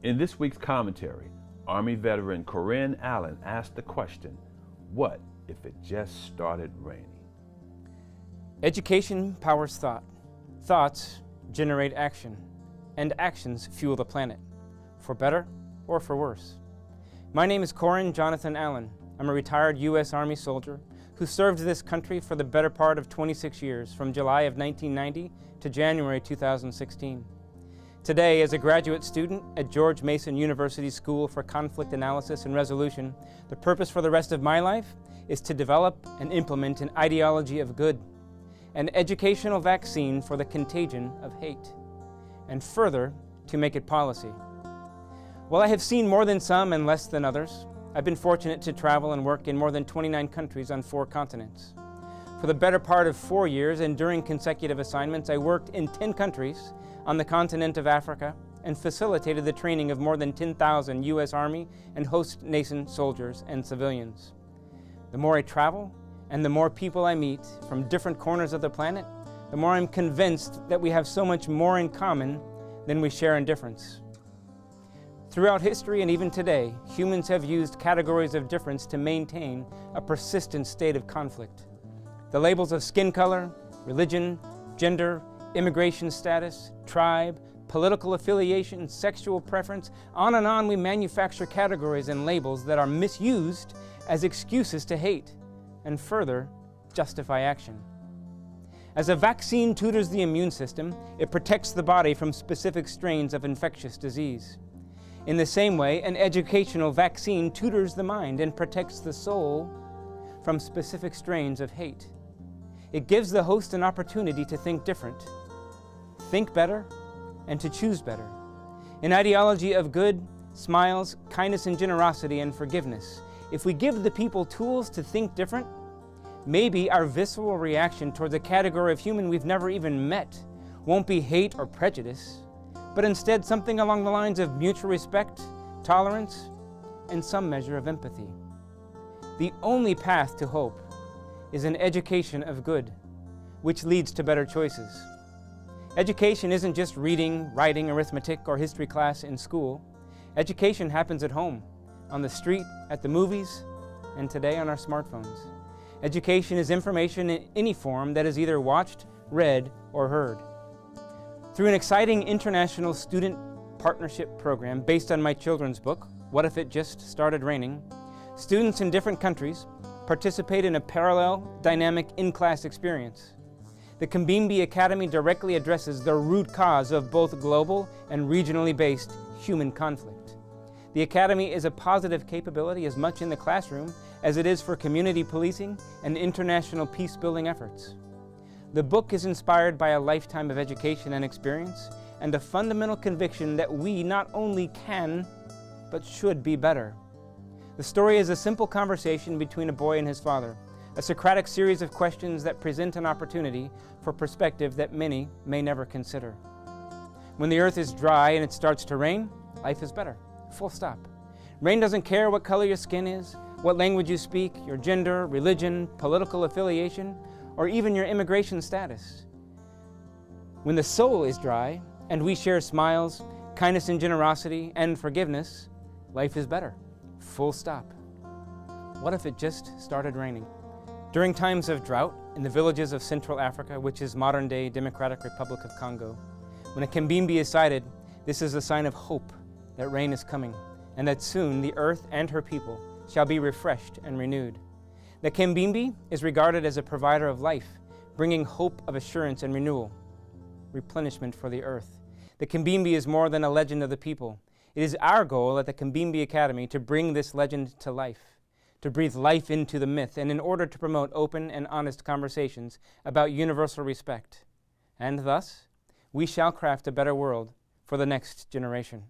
In this week's commentary, Army veteran Coren Allen asked the question, what if it just started raining? Education powers thought. Thoughts generate action, and actions fuel the planet, for better or for worse. My name is Coren Johnathan Allen. I'm a retired U.S. Army soldier who served this country for the better part of 26 years, from July of 1990 to January 2016. Today, as a graduate student at George Mason University School for Conflict Analysis and Resolution, the purpose for the rest of my life is to develop and implement an ideology of good, an educational vaccine for the contagion of hate, and further, to make it policy. While I have seen more than some and less than others, I've been fortunate to travel and work in more than 29 countries on 4 continents. For the better part of 4 years and during consecutive assignments, I worked in 10 countries on the continent of Africa and facilitated the training of more than 10,000 U.S. Army and host nation soldiers and civilians. The more I travel and the more people I meet from different corners of the planet, the more I'm convinced that we have so much more in common than we share in difference. Throughout history and even today, humans have used categories of difference to maintain a persistent state of conflict. The labels of skin color, religion, gender, immigration status, tribe, political affiliation, sexual preference, on we manufacture categories and labels that are misused as excuses to hate and further justify action. As a vaccine tutors the immune system, it protects the body from specific strains of infectious disease. In the same way, an educational vaccine tutors the mind and protects the soul from specific strains of hate. It gives the host an opportunity to think different, think better, and to choose better. An ideology of good, smiles, kindness and generosity and forgiveness. If we give the people tools to think different, maybe our visceral reaction towards a category of human we've never even met won't be hate or prejudice, but instead something along the lines of mutual respect, tolerance, and some measure of empathy. The only path to hope is an education of good, which leads to better choices. Education isn't just reading, writing, arithmetic, or history class in school. Education happens at home, on the street, at the movies, and today on our smartphones. Education is information in any form that is either watched, read, or heard. Through an exciting international student partnership program based on my children's book, What If It Just Started Raining, students in different countries participate in a parallel, dynamic in-class experience. The Kimbimbi Academy directly addresses the root cause of both global and regionally based human conflict. The Academy is a positive capability as much in the classroom as it is for community policing and international peace-building efforts. The book is inspired by a lifetime of education and experience and a fundamental conviction that we not only can, but should be better. The story is a simple conversation between a boy and his father, a Socratic series of questions that present an opportunity for perspective that many may never consider. When the earth is dry and it starts to rain, life is better, full stop. Rain doesn't care what color your skin is, what language you speak, your gender, religion, political affiliation, or even your immigration status. When the soul is dry and we share smiles, kindness and generosity, and forgiveness, life is better, full stop. What if it just started raining? During times of drought in the villages of Central Africa, which is modern-day Democratic Republic of Congo, when a Kimbimbi is sighted, this is a sign of hope that rain is coming and that soon the earth and her people shall be refreshed and renewed. The Kimbimbi is regarded as a provider of life, bringing hope of assurance and renewal, replenishment for the earth. The Kimbimbi is more than a legend of the people. It is our goal at the Kimbimbi Academy to bring this legend to life, to breathe life into the myth, and in order to promote open and honest conversations about universal respect. And thus, we shall craft a better world for the next generation.